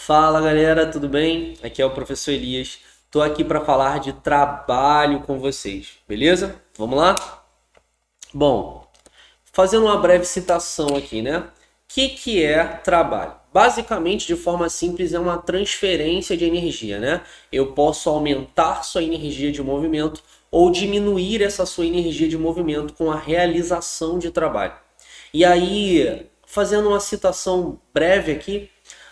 Fala galera, tudo bem? Aqui é o professor Elias. Estou aqui para falar de trabalho com vocês, beleza? Vamos lá? Bom, fazendo uma breve citação aqui, né? O que é trabalho? Basicamente, de forma simples, é uma transferência de energia, né? Eu posso aumentar sua energia de movimento ou diminuir essa sua energia de movimento com a realização de trabalho. E aí, fazendo uma citação breve aqui,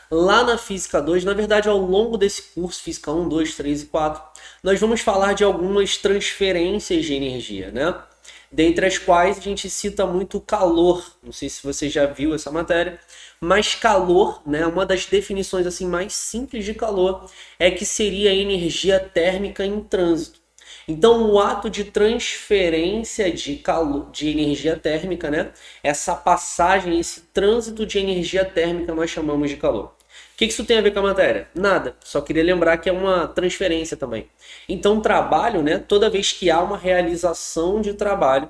lá na Física 2, na verdade, ao longo desse curso, Física 1, 2, 3 e 4, nós vamos falar de algumas transferências de energia, né? Dentre as quais a gente cita muito o calor. Não sei se você já viu essa matéria, mas calor, né, uma das definições assim mais simples de calor é que seria a energia térmica em trânsito. Então, o ato de transferência de calor, de energia térmica, né, essa passagem, esse trânsito de energia térmica nós chamamos de calor. O que isso tem a ver com a matéria? Nada. Só queria lembrar que é uma transferência também. Então, trabalho, né? Toda vez que há uma realização de trabalho,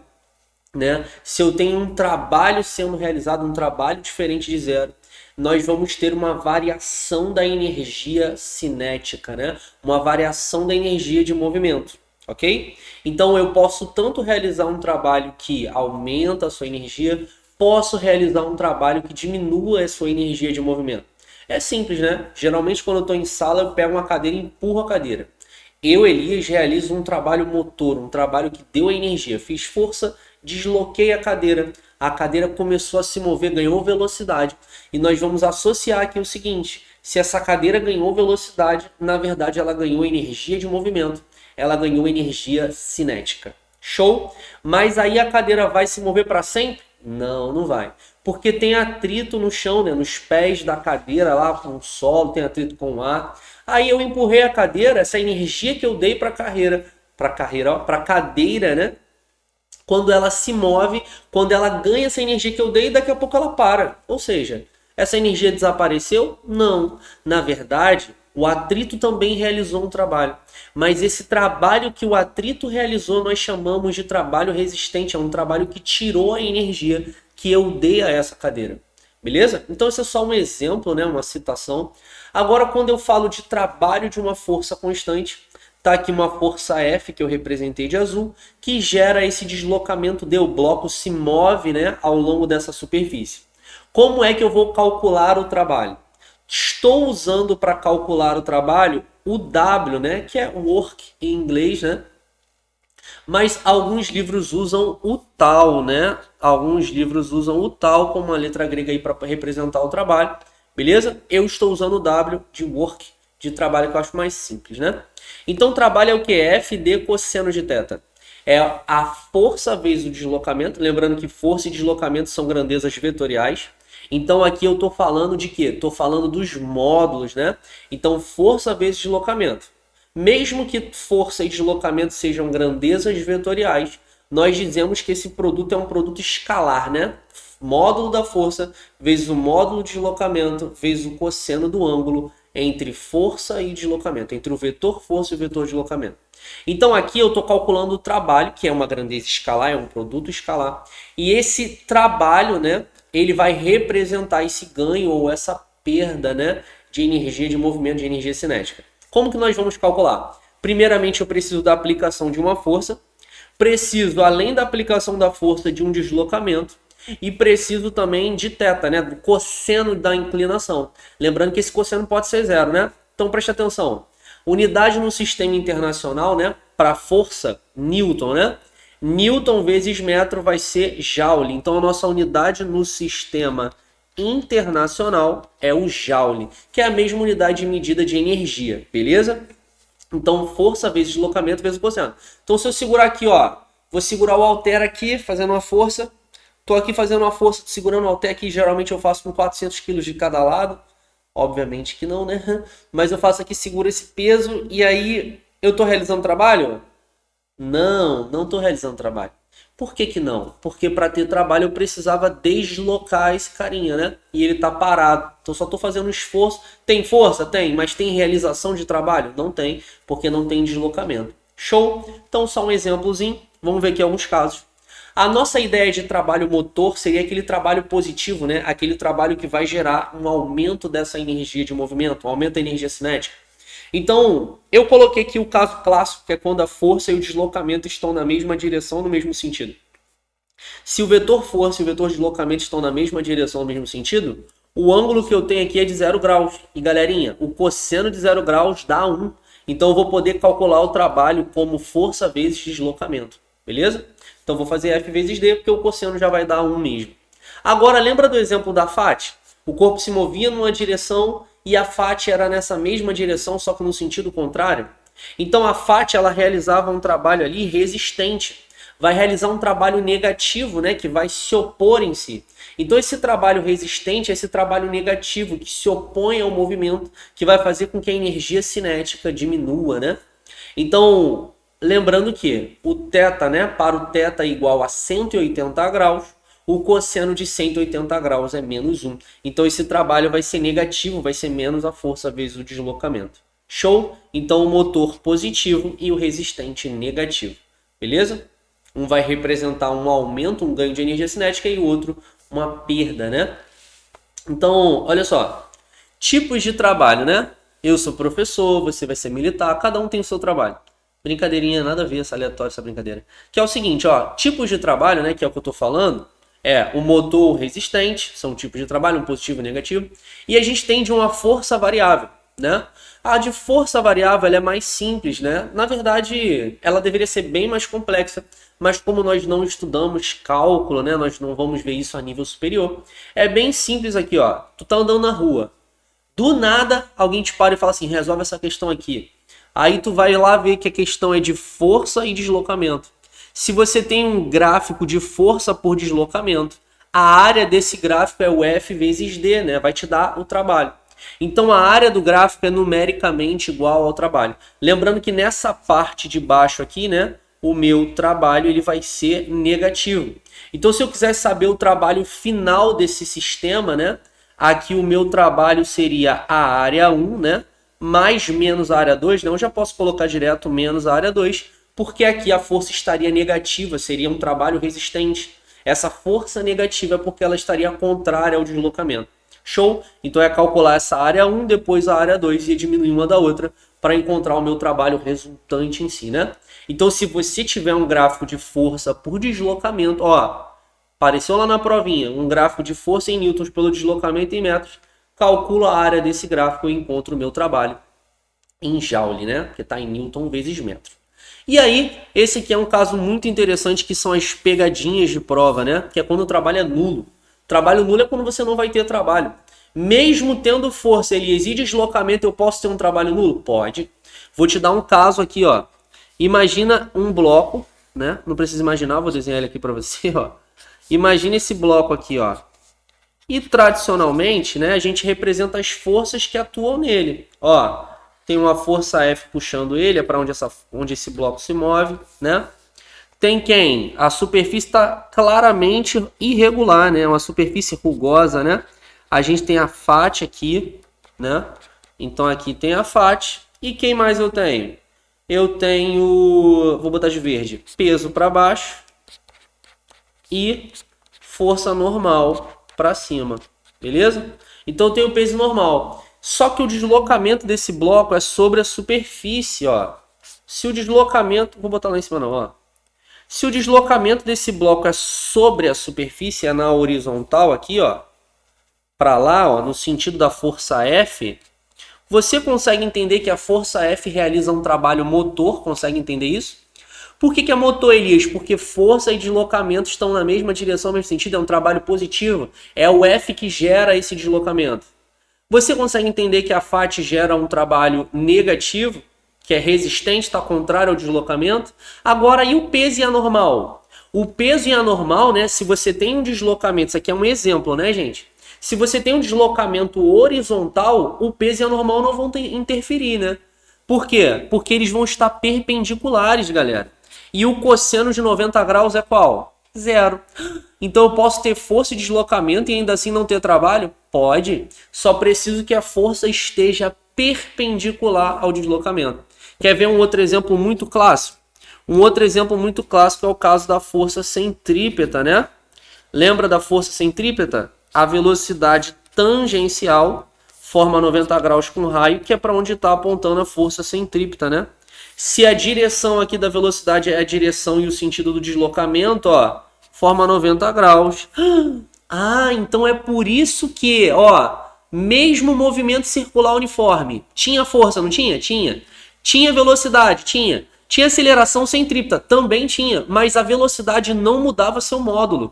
né? Se eu tenho um trabalho sendo realizado, um trabalho diferente de zero, nós vamos ter uma variação da energia cinética, né? Uma variação da energia de movimento, ok? Então, eu posso tanto realizar um trabalho que aumenta a sua energia, posso realizar um trabalho que diminua a sua energia de movimento. É simples, né? Geralmente, quando eu estou em sala, eu pego uma cadeira e empurro a cadeira. Eu, Elias, realizo um trabalho motor, um trabalho que deu energia. Fiz força, desloquei a cadeira começou a se mover, ganhou velocidade. E nós vamos associar aqui o seguinte: se essa cadeira ganhou velocidade, na verdade ela ganhou energia de movimento, ela ganhou energia cinética. Show? Mas aí a cadeira vai se mover para sempre? Não, não vai. Porque tem atrito no chão, né? Nos pés da cadeira lá com o solo, tem atrito com o ar. Aí eu empurrei a cadeira, essa energia que eu dei para a cadeira, né? Quando ela se move, quando ela ganha essa energia que eu dei, daqui a pouco ela para. Ou seja, essa energia desapareceu? Não. Na verdade, o atrito também realizou um trabalho. Mas esse trabalho que o atrito realizou, nós chamamos de trabalho resistente. É um trabalho que tirou a energia que eu dei a essa cadeira. Beleza? Então, esse é só um exemplo, né? Uma citação. Agora, quando eu falo de trabalho de uma força constante, tá aqui uma força F, que eu representei de azul, que gera esse deslocamento D. O bloco se move, né, ao longo dessa superfície. Como é que eu vou calcular o trabalho? Estou usando para calcular o trabalho o W, né, que é work em inglês, né? Mas alguns livros usam o tal, né? Alguns livros usam o tal como uma letra grega aí para representar o trabalho, beleza? Eu estou usando o W de work, de trabalho, que eu acho mais simples, né? Então, trabalho é o que? FD cosseno de θ. É a força vezes o deslocamento. Lembrando que força e deslocamento são grandezas vetoriais. Então, aqui eu estou falando de quê? Estou falando dos módulos, né? Então, força vezes deslocamento. Mesmo que força e deslocamento sejam grandezas vetoriais, nós dizemos que esse produto é um produto escalar, né? Módulo da força vezes o módulo de deslocamento vezes o cosseno do ângulo entre força e deslocamento, entre o vetor força e o vetor deslocamento. Então aqui eu estou calculando o trabalho, que é uma grandeza escalar, é um produto escalar, e esse trabalho, né, ele vai representar esse ganho ou essa perda, né, de energia de movimento, de energia cinética. Como que nós vamos calcular? Primeiramente, eu preciso da aplicação de uma força, preciso, além da aplicação da força, de um deslocamento, e preciso também de θ, né, do cosseno da inclinação. Lembrando que esse cosseno pode ser zero, né? Então preste atenção. Unidade no sistema internacional, né, para força, Newton, né? Newton vezes metro vai ser Joule. Então a nossa unidade no sistema internacional é o Joule, que é a mesma unidade de medida de energia, beleza? Então força vezes deslocamento vezes o cosseno. Então se eu segurar aqui, ó, vou segurar o halter aqui, fazendo uma força. Estou aqui fazendo uma força, segurando o halter aqui, geralmente eu faço com 400 kg de cada lado. Obviamente que não, né? Mas eu faço aqui, seguro esse peso e aí eu estou realizando trabalho? Não, não estou realizando trabalho. Por que que não? Porque para ter trabalho eu precisava deslocar esse carinha, né? E ele está parado. Então só estou fazendo um esforço. Tem força? Tem. Mas tem realização de trabalho? Não tem, porque não tem deslocamento. Show? Então só um exemplozinho. Vamos ver aqui alguns casos. A nossa ideia de trabalho motor seria aquele trabalho positivo, né? Aquele trabalho que vai gerar um aumento dessa energia de movimento, um aumento da energia cinética. Então, eu coloquei aqui o caso clássico, que é quando a força e o deslocamento estão na mesma direção, no mesmo sentido. Se o vetor força e o vetor deslocamento estão na mesma direção, no mesmo sentido, o ângulo que eu tenho aqui é de 0 graus. E galerinha, o cosseno de 0 graus dá 1. Então eu vou poder calcular o trabalho como força vezes deslocamento. Beleza? Então vou fazer F vezes D, porque o cosseno já vai dar 1 mesmo. Agora, lembra do exemplo da FAT? O corpo se movia numa direção e a FAT era nessa mesma direção, só que no sentido contrário. Então a FAT ela realizava um trabalho ali resistente. Vai realizar um trabalho negativo, né, que vai se opor em si. Então esse trabalho resistente é esse trabalho negativo que se opõe ao movimento, que vai fazer com que a energia cinética diminua, né? Então, lembrando que o θ, né, para o θ igual a 180 graus, o cosseno de 180 graus é menos 1. Então esse trabalho vai ser negativo, vai ser menos a força vezes o deslocamento. Show? Então o motor positivo e o resistente negativo. Beleza? Um vai representar um aumento, um ganho de energia cinética e o outro uma perda, né? Então, olha só. Tipos de trabalho, né? Eu sou professor, você vai ser militar, cada um tem o seu trabalho. Brincadeirinha, nada a ver, essa aleatória, essa brincadeira. Que é o seguinte, ó. Tipos de trabalho, né? Que é o que eu tô falando. É o motor resistente, são tipos de trabalho, um positivo e negativo. E a gente tem de uma força variável, né? A de força variável ela é mais simples, né? Na verdade, ela deveria ser bem mais complexa, mas como nós não estudamos cálculo, né? Nós não vamos ver isso a nível superior. É bem simples aqui, ó. Tu tá andando na rua. Do nada, alguém te para e fala assim, resolve essa questão aqui. Aí tu vai lá ver que a questão é de força e deslocamento. Se você tem um gráfico de força por deslocamento, a área desse gráfico é o F vezes D, né? Vai te dar o trabalho. Então a área do gráfico é numericamente igual ao trabalho. Lembrando que nessa parte de baixo aqui, né, o meu trabalho ele vai ser negativo. Então se eu quiser saber o trabalho final desse sistema, né, aqui o meu trabalho seria a área 1, né, mais menos a área 2, né, eu já posso colocar direto menos a área 2, porque aqui a força estaria negativa, seria um trabalho resistente. Essa força negativa é porque ela estaria contrária ao deslocamento. Show? Então é calcular essa área 1, depois a área 2 e diminuir uma da outra para encontrar o meu trabalho resultante em si, né? Então se você tiver um gráfico de força por deslocamento, ó, apareceu lá na provinha, um gráfico de força em newtons pelo deslocamento em metros, calculo a área desse gráfico e encontro o meu trabalho em joule, né? Porque está em newton vezes metro. E aí, esse aqui é um caso muito interessante que são as pegadinhas de prova, né? Que é quando o trabalho é nulo. Trabalho nulo é quando você não vai ter trabalho. Mesmo tendo força, Elias, e deslocamento, eu posso ter um trabalho nulo? Pode. Vou te dar um caso aqui, ó. Imagina um bloco, né? Não precisa imaginar, vou desenhar ele aqui para você, ó. Imagina esse bloco aqui, ó. E tradicionalmente, né, a gente representa as forças que atuam nele. Ó, tem uma força F puxando ele, é para onde esse bloco se move, né? Tem quem? A superfície está claramente irregular, né? Uma superfície rugosa, né? A gente tem a FAT aqui, né? Então aqui tem a FAT. E quem mais eu tenho? Eu tenho, vou botar de verde, peso para baixo e força normal para cima, beleza? Então eu tenho o peso normal. Só que o deslocamento desse bloco é sobre a superfície, ó. Se o deslocamento, vou botar lá em cima não, ó. Se o deslocamento desse bloco é sobre a superfície, é na horizontal aqui, ó, para lá, ó, no sentido da força F, você consegue entender que a força F realiza um trabalho motor, consegue entender isso? Por que é motor, Elias? Porque força e deslocamento estão na mesma direção, no mesmo sentido, é um trabalho positivo, é o F que gera esse deslocamento. Você consegue entender que a FAT gera um trabalho negativo, que é resistente, está contrário ao deslocamento. Agora, e o peso e a normal? O peso e a normal, né? Se você tem um deslocamento, isso aqui é um exemplo, né, gente? Se você tem um deslocamento horizontal, o peso e a normal não vão interferir, né? Por quê? Porque eles vão estar perpendiculares, galera. E o cosseno de 90 graus é qual? 0. Então eu posso ter força e deslocamento e ainda assim não ter trabalho? Pode. Só preciso que a força esteja perpendicular ao deslocamento. Quer ver um outro exemplo muito clássico? Um outro exemplo muito clássico é o caso da força centrípeta, né? Lembra da força centrípeta? A velocidade tangencial forma 90 graus com raio, que é para onde está apontando a força centrípeta, né? Se a direção aqui da velocidade é a direção e o sentido do deslocamento, ó, forma 90 graus. Ah, então é por isso que, ó, mesmo movimento circular uniforme, tinha força, não tinha? Tinha. Tinha velocidade? Tinha. Tinha aceleração centrípeta? Também tinha, mas a velocidade não mudava seu módulo.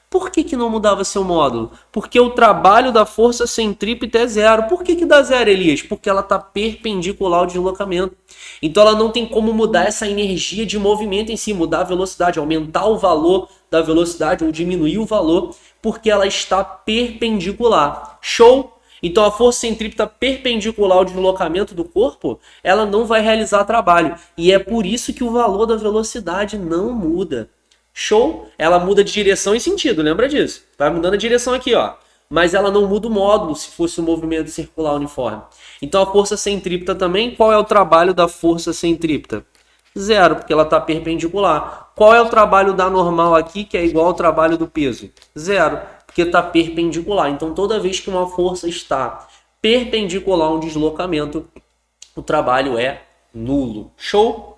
Por que não mudava seu módulo? Porque o trabalho da força centrípeta é zero. Por que dá zero, Elias? Porque ela está perpendicular ao deslocamento. Então ela não tem como mudar essa energia de movimento em si, mudar a velocidade, aumentar o valor da velocidade ou diminuir o valor, porque ela está perpendicular. Show? Então a força centrípeta perpendicular ao deslocamento do corpo, ela não vai realizar trabalho. E é por isso que o valor da velocidade não muda. Show? Ela muda de direção e sentido, lembra disso? Vai mudando a direção aqui, ó. Mas ela não muda o módulo se fosse um movimento circular uniforme. Então a força centrípeta também, qual é o trabalho da força centrípeta? Zero, porque ela está perpendicular. Qual é o trabalho da normal aqui, que é igual ao trabalho do peso? Zero, porque está perpendicular. Então toda vez que uma força está perpendicular a um deslocamento, o trabalho é nulo. Show?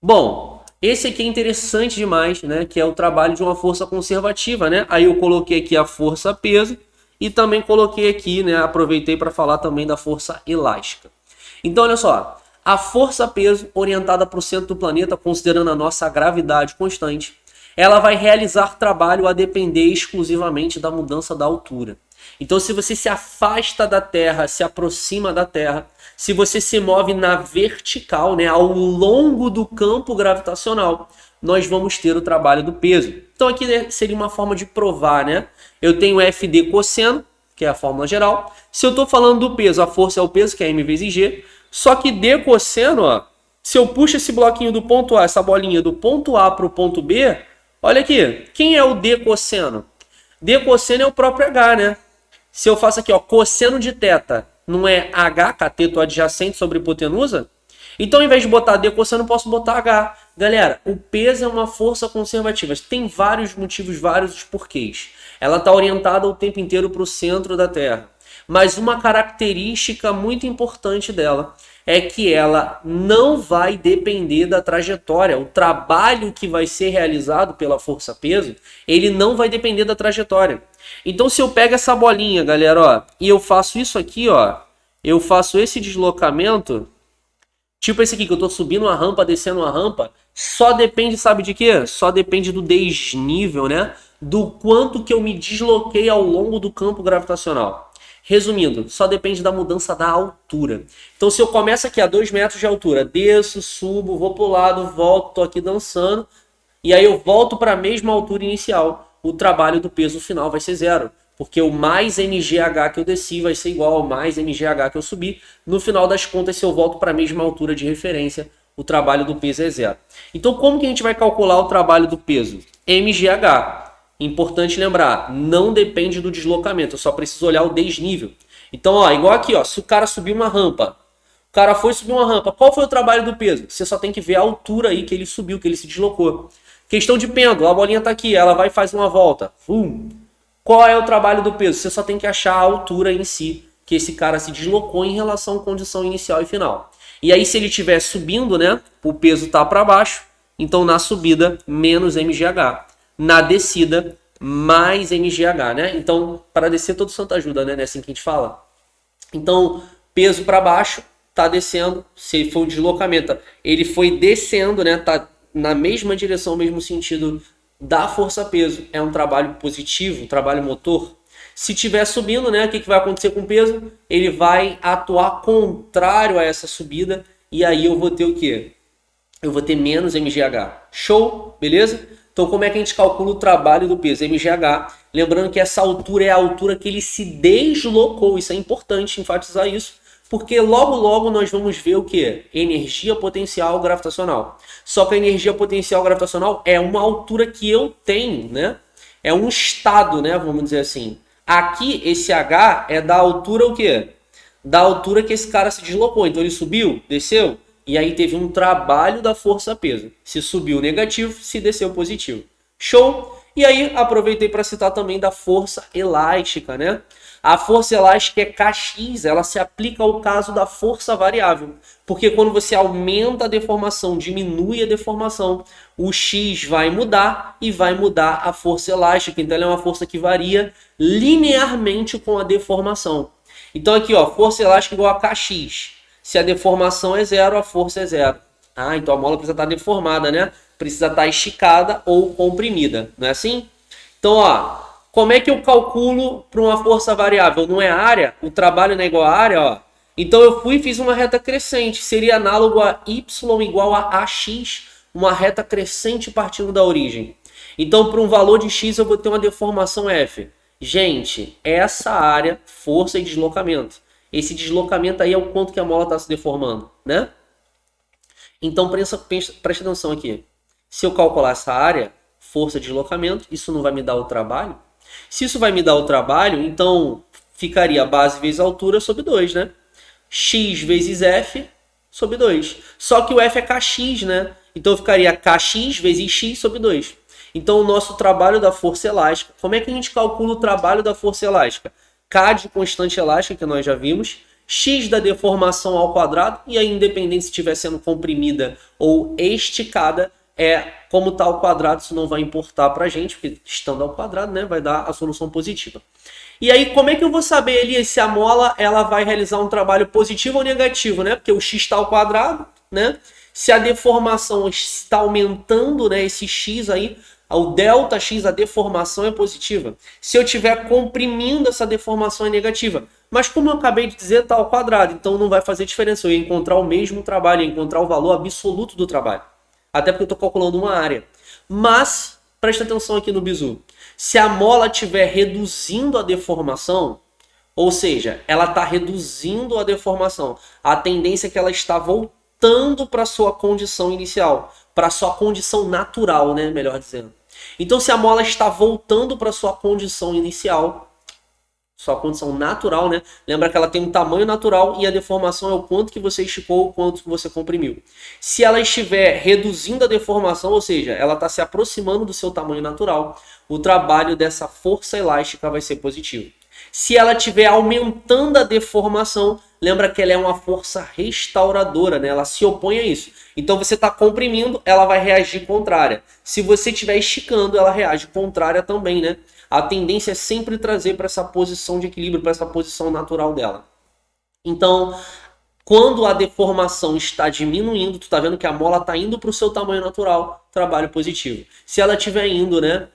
Bom, esse aqui é interessante demais, né? Que é o trabalho de uma força conservativa, né? Aí eu coloquei aqui a força peso e também coloquei aqui, né? Aproveitei para falar também da força elástica. Então, olha só. A força peso orientada para o centro do planeta, considerando a nossa gravidade constante, ela vai realizar trabalho a depender exclusivamente da mudança da altura. Então, se você se afasta da Terra, se aproxima da Terra, se você se move na vertical, né, ao longo do campo gravitacional, nós vamos ter o trabalho do peso. Então, aqui, né, seria uma forma de provar, né? Eu tenho FD cosseno, que é a fórmula geral. Se eu estou falando do peso, a força é o peso, que é M vezes G. Só que D cosseno, ó, se eu puxo esse bloquinho do ponto A, essa bolinha do ponto A para o ponto B, olha aqui, quem é o D cosseno? D cosseno é o próprio H, né? Se eu faço aqui, ó, cosseno de θ, não é H, cateto adjacente sobre hipotenusa? Então, ao invés de botar D cosseno, eu posso botar H. Galera, o peso é uma força conservativa. Tem vários motivos, vários porquês. Ela está orientada o tempo inteiro para o centro da Terra. Mas uma característica muito importante dela é que ela não vai depender da trajetória. O trabalho que vai ser realizado pela força-peso, ele não vai depender da trajetória. Então, se eu pego essa bolinha, galera, ó, e eu faço isso aqui, ó, eu faço esse deslocamento, tipo esse aqui, que eu estou subindo uma rampa, descendo uma rampa, só depende, sabe de quê? Só depende do desnível, né? Do quanto que eu me desloquei ao longo do campo gravitacional. Resumindo, só depende da mudança da altura. Então, se eu começo aqui a 2 metros de altura, desço, subo, vou para o lado, volto, tô aqui dançando, e aí eu volto para a mesma altura inicial, o trabalho do peso final vai ser zero. Porque o mais mgh que eu desci vai ser igual ao mais mgh que eu subi. No final das contas, se eu volto para a mesma altura de referência, o trabalho do peso é zero. Então, como que a gente vai calcular o trabalho do peso? mgh. Importante lembrar, não depende do deslocamento, eu só preciso olhar o desnível. Então, ó, igual aqui, ó, se o cara subir uma rampa, o cara foi subir uma rampa, qual foi o trabalho do peso? Você só tem que ver a altura aí que ele subiu, que ele se deslocou. Questão de pêndulo, a bolinha tá aqui, ela vai e faz uma volta. Qual é o trabalho do peso? Você só tem que achar a altura em si, que esse cara se deslocou em relação à condição inicial e final. E aí, se ele estiver subindo, né, o peso tá para baixo, então na subida, menos mgh. Na descida, mais mgh, né? Então, para descer, todo santo ajuda, né? Não é assim que a gente fala? Então, peso para baixo, tá descendo. Se for o deslocamento, ele foi descendo, né? Tá na mesma direção, mesmo sentido da força-peso. É um trabalho positivo, um trabalho motor. Se estiver subindo, né? O que vai acontecer com o peso? Ele vai atuar contrário a essa subida. E aí eu vou ter o quê? Eu vou ter menos mgh. Show? Beleza? Então, como é que a gente calcula o trabalho do peso? mgh. Lembrando que essa altura é a altura que ele se deslocou. Isso é importante enfatizar isso. Porque logo, logo nós vamos ver o quê? Energia potencial gravitacional. Só que a energia potencial gravitacional é uma altura que eu tenho, né? É um estado, né? Vamos dizer assim. Aqui, esse H é da altura o quê? Da altura que esse cara se deslocou. Então, ele subiu, desceu. e aí teve um trabalho da força-peso. Se subiu negativo, se desceu positivo. Show? E aí, aproveitei para citar também da força elástica, né? A força elástica é Kx, ela se aplica ao caso da força variável. Porque quando você aumenta a deformação, diminui a deformação, o x vai mudar e vai mudar a força elástica. Então, ela é uma força que varia linearmente com a deformação. Então, aqui, ó, força elástica igual a Kx. Se a deformação é zero, a força é zero. Ah, então a mola precisa estar deformada, né? Precisa estar esticada ou comprimida, não é assim? Então, ó, como é que eu calculo para uma força variável? Não é a área? O trabalho não é igual a área, ó. Então eu fui e fiz uma reta crescente. Seria análogo a y igual a ax, uma reta crescente partindo da origem. Então, para um valor de x, eu vou ter uma deformação f. Gente, essa área, força e deslocamento. Esse deslocamento aí é o quanto que a mola está se deformando, né? Então, preste atenção aqui. Se eu calcular essa área, força e deslocamento, isso não vai me dar o trabalho? Se isso vai me dar o trabalho, então ficaria base vezes altura sobre 2, né? X vezes F sobre 2. Só que o F é Kx, né? Então ficaria Kx vezes X sobre 2. Então o nosso trabalho da força elástica, como é que a gente calcula o trabalho da força elástica? K de constante elástica, que nós já vimos, x da deformação ao quadrado, e aí independente se estiver sendo comprimida ou esticada, como está ao quadrado, isso não vai importar para a gente, porque estando ao quadrado, né, vai dar a solução positiva. E aí, como é que eu vou saber, Elias, se a mola ela vai realizar um trabalho positivo ou negativo, né? Porque o x está ao quadrado, né? Se a deformação está aumentando, né, esse x aí, o delta x, a deformação é positiva. Se eu estiver comprimindo, essa deformação é negativa. Mas como eu acabei de dizer, está ao quadrado, então não vai fazer diferença. Eu ia encontrar o mesmo trabalho, ia encontrar o valor absoluto do trabalho. Até porque eu estou calculando uma área. Mas, presta atenção aqui no bizu. Se a mola estiver reduzindo a deformação, ou seja, ela está reduzindo a deformação, a tendência é que ela está voltando para a sua condição inicial, para a sua condição natural, né? Melhor dizendo. Então, se a mola está voltando para a sua condição inicial, sua condição natural, né? Lembra que ela tem um tamanho natural e a deformação é o quanto que você esticou, o quanto que você comprimiu. Se ela estiver reduzindo a deformação, ou seja, ela está se aproximando do seu tamanho natural, o trabalho dessa força elástica vai ser positivo. Se ela estiver aumentando a deformação, lembra que ela é uma força restauradora, né? Ela se opõe a isso. Então você está comprimindo, ela vai reagir contrária. Se você estiver esticando, ela reage contrária também, né? A tendência é sempre trazer para essa posição de equilíbrio, para essa posição natural dela. Então, quando a deformação está diminuindo, tu está vendo que a mola está indo para o seu tamanho natural, trabalho positivo. Se ela estiver indo, né?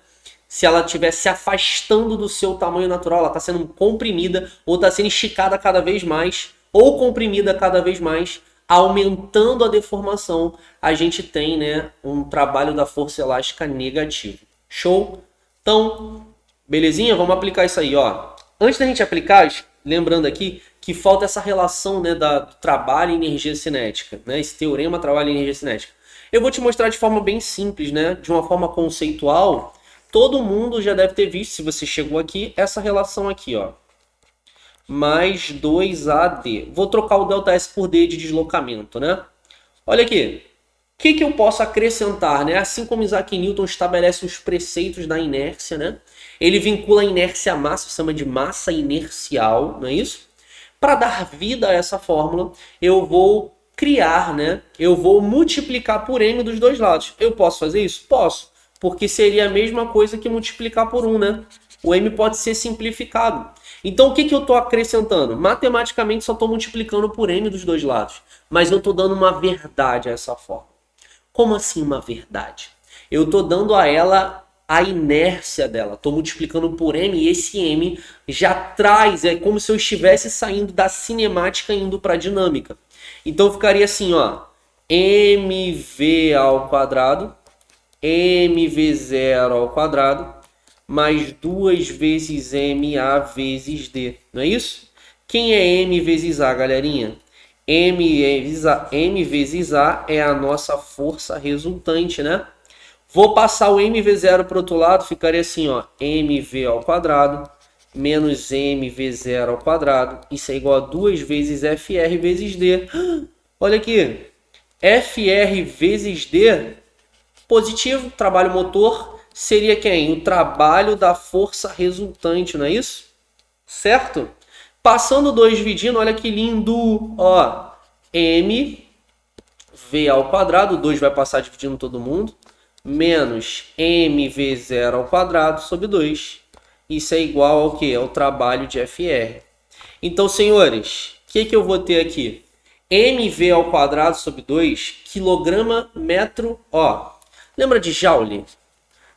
Se ela estiver se afastando do seu tamanho natural, ela está sendo comprimida ou está sendo esticada cada vez mais, ou comprimida cada vez mais, aumentando a deformação, a gente tem, né, um trabalho da força elástica negativo. Show? Então, belezinha? Vamos aplicar isso aí, ó. Antes da gente aplicar, lembrando aqui que falta essa relação, né, do trabalho e energia cinética, né? Esse teorema trabalho e energia cinética. Eu vou te mostrar de forma bem simples, né? De uma forma conceitual. Todo mundo já deve ter visto, se você chegou aqui, essa relação aqui, ó. Mais 2AD. Vou trocar o ΔS por D de deslocamento, né? Olha aqui. O que eu posso acrescentar, né? Assim como Isaac Newton estabelece os preceitos da inércia, né? Ele vincula a inércia à massa, chama de massa inercial, não é isso? Para dar vida a essa fórmula, eu vou criar, né? Eu vou multiplicar por m dos dois lados. Eu posso fazer isso? Posso. Porque seria a mesma coisa que multiplicar por 1, né? O m pode ser simplificado. Então, o que eu estou acrescentando? Matematicamente, só estou multiplicando por m dos dois lados. Mas eu estou dando uma verdade a essa fórmula. Como assim uma verdade? Eu estou dando a ela a inércia dela. Estou multiplicando por m e esse m já traz, é como se eu estivesse saindo da cinemática e indo para a dinâmica. Então, ficaria assim, ó. mv ao quadrado mv0 ao quadrado mais 2 vezes ma vezes d, não é isso? Quem é m vezes a, galerinha? M vezes a é a nossa força resultante, né? Vou passar o mv0 para o outro lado, ficaria assim, ó, mv ao quadrado menos mv0 ao quadrado, isso é igual a 2 vezes fr vezes d. Olha aqui. FR vezes D, positivo, trabalho motor, seria quem? O trabalho da força resultante, não é isso? Certo? Passando 2 dividindo, olha que lindo, ó, M V ao quadrado, 2 vai passar dividindo todo mundo, menos mv0 ao quadrado sobre 2. Isso é igual ao que? Ao trabalho de FR. Então, senhores, o que eu vou ter aqui? mv ao quadrado sobre 2, quilograma metro, ó. Lembra de Joule?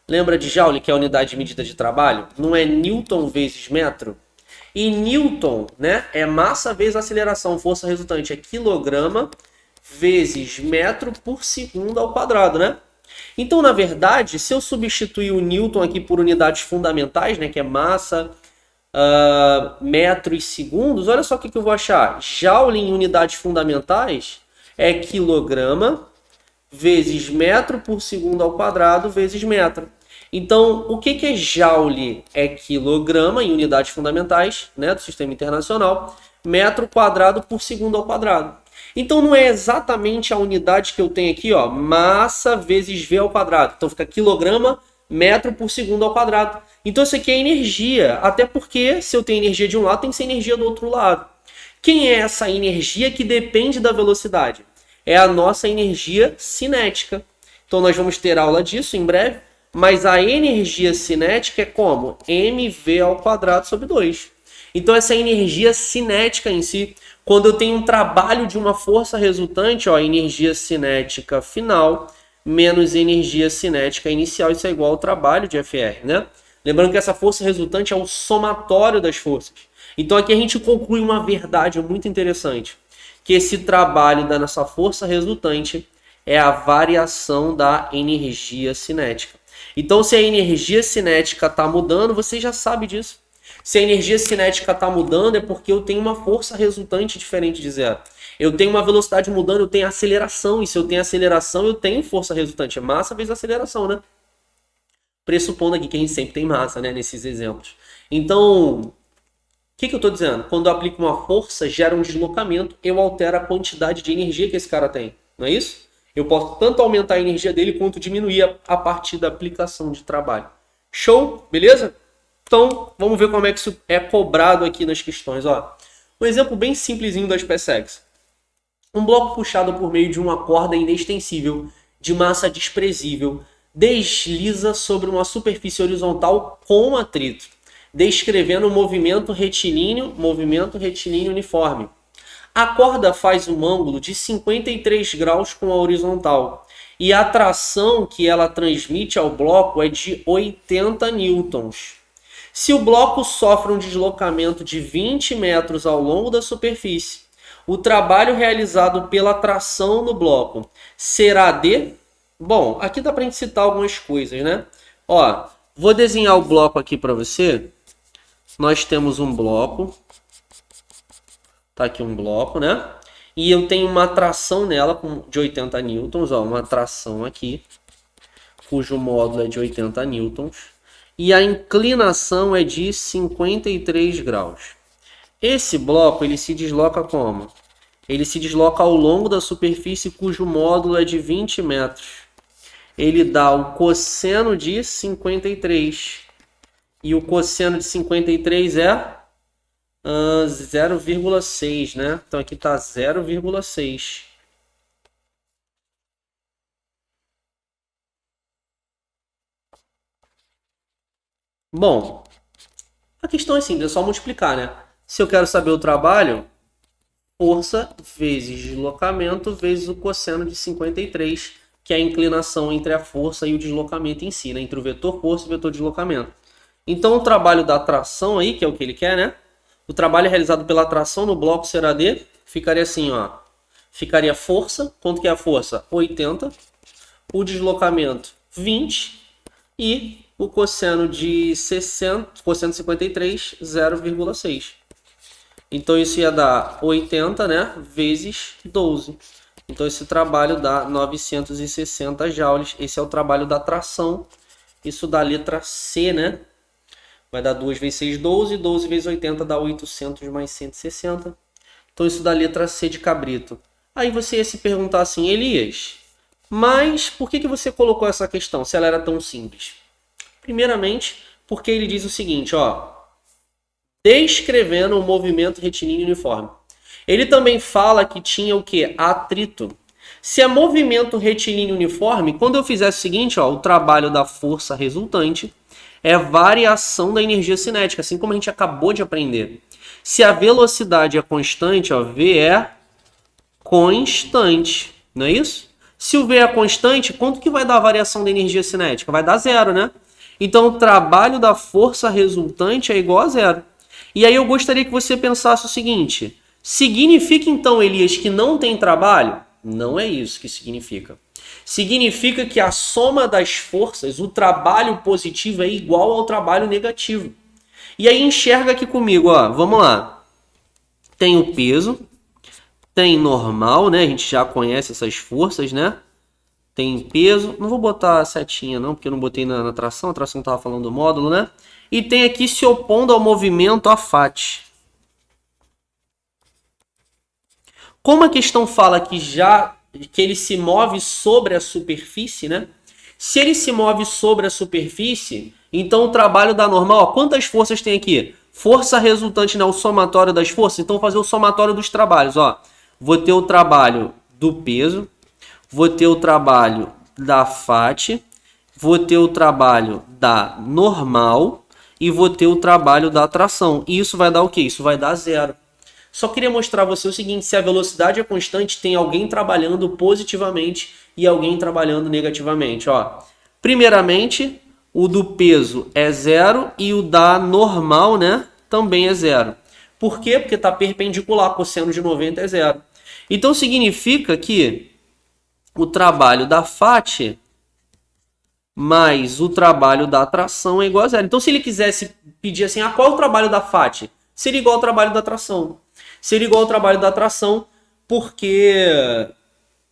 Lembra de Joule, que é a unidade de medida de trabalho? Não é Newton vezes metro? E Newton, né, é massa vezes aceleração, força resultante, é quilograma vezes metro por segundo ao quadrado, né? Então, na verdade, se eu substituir o Newton aqui por unidades fundamentais, né, que é massa, metro e segundos, olha só o que eu vou achar. Joule em unidades fundamentais é quilograma vezes metro por segundo ao quadrado vezes metro. Então, o que é Joule? É quilograma em unidades fundamentais, né, do sistema internacional, metro quadrado por segundo ao quadrado. Então, não é exatamente a unidade que eu tenho aqui, ó, massa vezes V ao quadrado. Então, fica quilograma, metro por segundo ao quadrado. Então, isso aqui é energia, até porque se eu tenho energia de um lado, tem que ser energia do outro lado. Quem é essa energia que depende da velocidade? É a nossa energia cinética. Então, nós vamos ter aula disso em breve, mas a energia cinética é como? mv ao quadrado sobre 2. Então, essa energia cinética em si, quando eu tenho um trabalho de uma força resultante, ó, energia cinética final menos energia cinética inicial, isso é igual ao trabalho de FR, né? Lembrando que essa força resultante é o somatório das forças. Então, aqui a gente conclui uma verdade muito interessante, que esse trabalho da nossa força resultante é a variação da energia cinética. Então, se a energia cinética está mudando, você já sabe disso. Se a energia cinética está mudando, é porque eu tenho uma força resultante diferente de zero. Eu tenho uma velocidade mudando, eu tenho aceleração. E se eu tenho aceleração, eu tenho força resultante. É massa vezes aceleração, né? Pressupondo aqui que a gente sempre tem massa, né? Nesses exemplos. Então, o que eu estou dizendo? Quando eu aplico uma força, gera um deslocamento, eu altero a quantidade de energia que esse cara tem. Não é isso? Eu posso tanto aumentar a energia dele quanto diminuir a partir da aplicação de trabalho. Show? Beleza? Então, vamos ver como é que isso é cobrado aqui nas questões. Ó, um exemplo bem simplesinho da SpaceX. Um bloco puxado por meio de uma corda inextensível, de massa desprezível, desliza sobre uma superfície horizontal com atrito, descrevendo o movimento retilíneo uniforme. A corda faz um ângulo de 53 graus com a horizontal e a tração que ela transmite ao bloco é de 80 newtons. Se o bloco sofre um deslocamento de 20 metros ao longo da superfície, o trabalho realizado pela tração no bloco será de... Bom, aqui dá para a gente citar algumas coisas, né? Ó, vou desenhar o bloco aqui para você. Nós temos um bloco. Tá aqui um bloco, né? E eu tenho uma tração nela de 80 newtons, ó, uma tração aqui, cujo módulo é de 80 newtons. E a inclinação é de 53 graus. Esse bloco, ele se desloca como? Ele se desloca ao longo da superfície cujo módulo é de 20 metros. Ele dá o cosseno de 53. E o cosseno de 53 é 0,6, né? Então aqui está 0,6. Bom, a questão é simples, é só multiplicar, né? Se eu quero saber o trabalho, força vezes deslocamento vezes o cosseno de 53, que é a inclinação entre a força e o deslocamento em si, né? Entre o vetor força e o vetor deslocamento. Então o trabalho da tração aí, que é o que ele quer, né? O trabalho realizado pela tração no bloco será de... Ficaria assim, ó. Ficaria força. Quanto que é a força? 80. O deslocamento, 20. E o cosseno de 60, cosseno de 53, 0,6. Então isso ia dar 80, né? Vezes 12. Então esse trabalho dá 960 joules. Esse é o trabalho da tração. Isso dá a letra C, né? Vai dar 2 vezes 6, 12. 12 vezes 80 dá 800 mais 160. Então isso dá a letra C de cabrito. Aí você ia se perguntar assim, Elias, mas por que você colocou essa questão, se ela era tão simples? Primeiramente, porque ele diz o seguinte, ó, descrevendo o movimento retilíneo uniforme. Ele também fala que tinha o que? Atrito. Se é movimento retilíneo uniforme, quando eu fizesse o seguinte, ó, o trabalho da força resultante é variação da energia cinética, assim como a gente acabou de aprender. Se a velocidade é constante, ó, V é constante, não é isso? Se o V é constante, quanto que vai dar a variação da energia cinética? Vai dar zero, né? Então, o trabalho da força resultante é igual a zero. E aí eu gostaria que você pensasse o seguinte, significa então, Elias, que não tem trabalho? Não é isso que significa. Significa que a soma das forças, o trabalho positivo é igual ao trabalho negativo. E aí enxerga aqui comigo, ó, vamos lá. Tem o peso, tem normal, né? A gente já conhece essas forças, né? Tem peso, não vou botar a setinha não, porque eu não botei na tração, a tração estava falando do módulo, né? E tem aqui se opondo ao movimento a FAT. Como a questão fala que ele se move sobre a superfície, né? Se ele se move sobre a superfície, então o trabalho dá normal. Ó, quantas forças tem aqui? Força resultante, né? O somatório das forças. Então, vou fazer o somatório dos trabalhos. Ó, vou ter o trabalho do peso, vou ter o trabalho da FAT, vou ter o trabalho da normal e vou ter o trabalho da tração. E isso vai dar o quê? Isso vai dar zero. Só queria mostrar a você o seguinte, se a velocidade é constante, tem alguém trabalhando positivamente e alguém trabalhando negativamente. Ó, primeiramente, o do peso é zero e o da normal, né, também é zero. Por quê? Porque está perpendicular, cosseno de 90 é zero. Então significa que o trabalho da FAT mais o trabalho da tração é igual a zero. Então se ele quisesse pedir assim, qual é o trabalho da FAT? Seria igual ao trabalho da tração. Seria igual ao trabalho da tração porque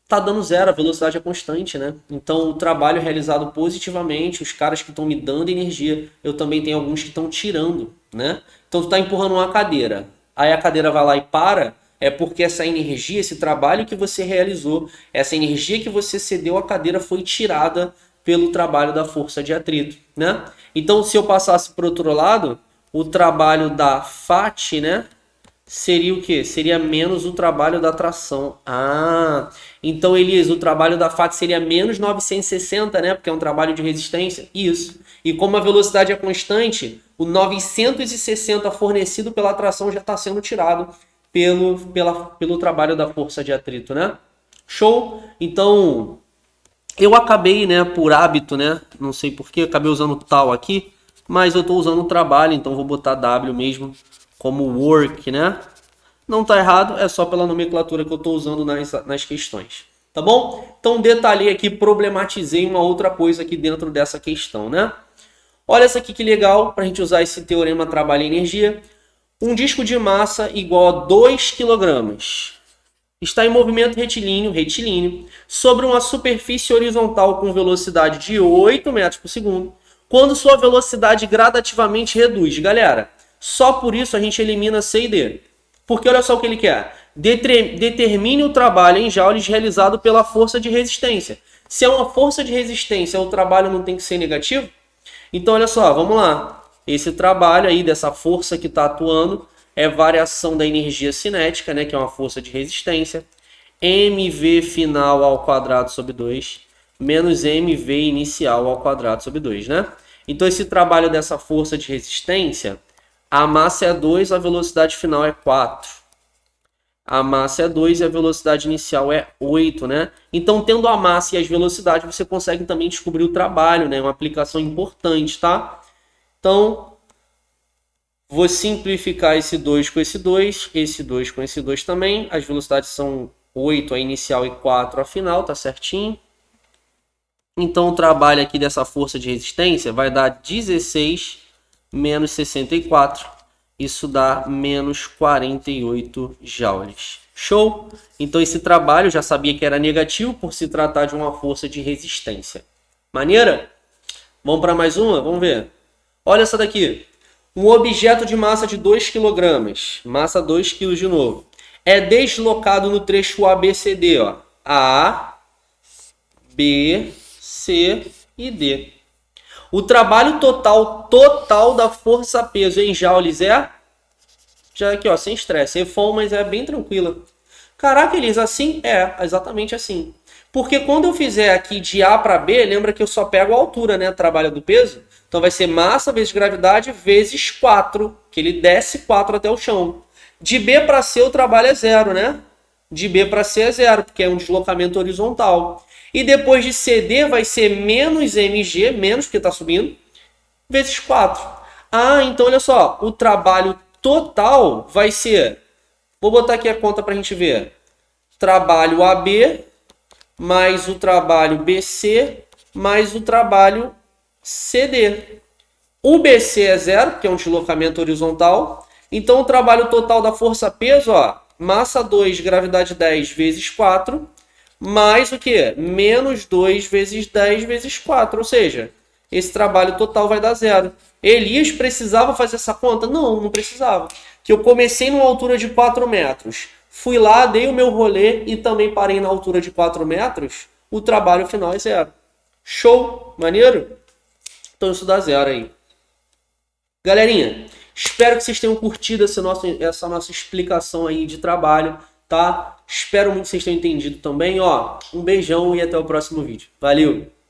tá dando zero, a velocidade é constante, né? Então o trabalho é realizado positivamente, os caras que estão me dando energia, eu também tenho alguns que estão tirando, né? Então tu tá empurrando uma cadeira, aí a cadeira vai lá e para, é porque essa energia, esse trabalho que você realizou, essa energia que você cedeu à cadeira foi tirada pelo trabalho da força de atrito, né? Então se eu passasse para o outro lado, o trabalho da FAT, né? Seria o quê? Seria menos o trabalho da tração. Então, Elias, o trabalho da FAT seria menos 960, né? Porque é um trabalho de resistência. Isso. E como a velocidade é constante, o 960 fornecido pela tração já está sendo tirado pelo trabalho da força de atrito, né? Show? Então, eu acabei, né, por hábito, né? Não sei porquê, acabei usando tal aqui, mas eu estou usando o trabalho, então vou botar W mesmo como work, né? Não tá errado, é só pela nomenclatura que eu estou usando nas questões. Tá bom? Então detalhei aqui, problematizei uma outra coisa aqui dentro dessa questão, né? Olha essa aqui que legal, para a gente usar esse teorema trabalho e energia. Um disco de massa igual a 2 kg está em movimento retilíneo, sobre uma superfície horizontal com velocidade de 8 metros por segundo, quando sua velocidade gradativamente reduz. Galera, só por isso a gente elimina C e D. Porque olha só o que ele quer. Determine o trabalho em joules realizado pela força de resistência. Se é uma força de resistência, o trabalho não tem que ser negativo? Então olha só, vamos lá. Esse trabalho aí dessa força que está atuando é variação da energia cinética, né, que é uma força de resistência. mV final ao quadrado sobre 2 menos mV inicial ao quadrado sobre 2, né? Então esse trabalho dessa força de resistência, a massa é 2, a velocidade final é 4. A massa é 2 e a velocidade inicial é 8, né? Então, tendo a massa e as velocidades, você consegue também descobrir o trabalho, né? Uma aplicação importante, tá? Então, vou simplificar esse 2 com esse 2 com esse 2 também. As velocidades são 8 a inicial e 4 a final, tá certinho? Então, o trabalho aqui dessa força de resistência vai dar 16 menos 64. Isso dá menos 48 joules. Show? Então, esse trabalho já sabia que era negativo por se tratar de uma força de resistência. Maneira? Vamos para mais uma? Vamos ver. Olha essa daqui. Um objeto de massa de 2 kg, massa 2 kg de novo, é deslocado no trecho ABCD, ó. A, B, C e D. O trabalho total da força-peso em joules é... Já aqui, ó, sem estresse. EFOM, mas é bem tranquila. Caraca, Elis, assim? É, exatamente assim. Porque quando eu fizer aqui de A para B, lembra que eu só pego a altura, né? Trabalho do peso. Então vai ser massa vezes gravidade vezes 4, que ele desce 4 até o chão. De B para C o trabalho é 0, né? De B para C é 0, porque é um deslocamento horizontal. E depois de CD vai ser menos mg, menos porque está subindo, vezes 4. Ah, então olha só, o trabalho total vai ser... Vou botar aqui a conta para a gente ver. Trabalho AB mais o trabalho BC mais o trabalho CD. O BC é 0, porque é um deslocamento horizontal. Então, o trabalho total da força-peso, ó, massa 2, gravidade 10 vezes 4, mais o quê? Menos 2 vezes 10 vezes 4. Ou seja, esse trabalho total vai dar 0. Elias precisava fazer essa conta? Não, não precisava. Que eu comecei numa altura de 4 metros. Fui lá, dei o meu rolê e também parei na altura de 4 metros. O trabalho final é 0. Show? Maneiro? Então isso dá 0 aí. Galerinha, espero que vocês tenham curtido essa nossa explicação aí de trabalho, tá? Espero muito que vocês tenham entendido também, ó. Um beijão e até o próximo vídeo. Valeu!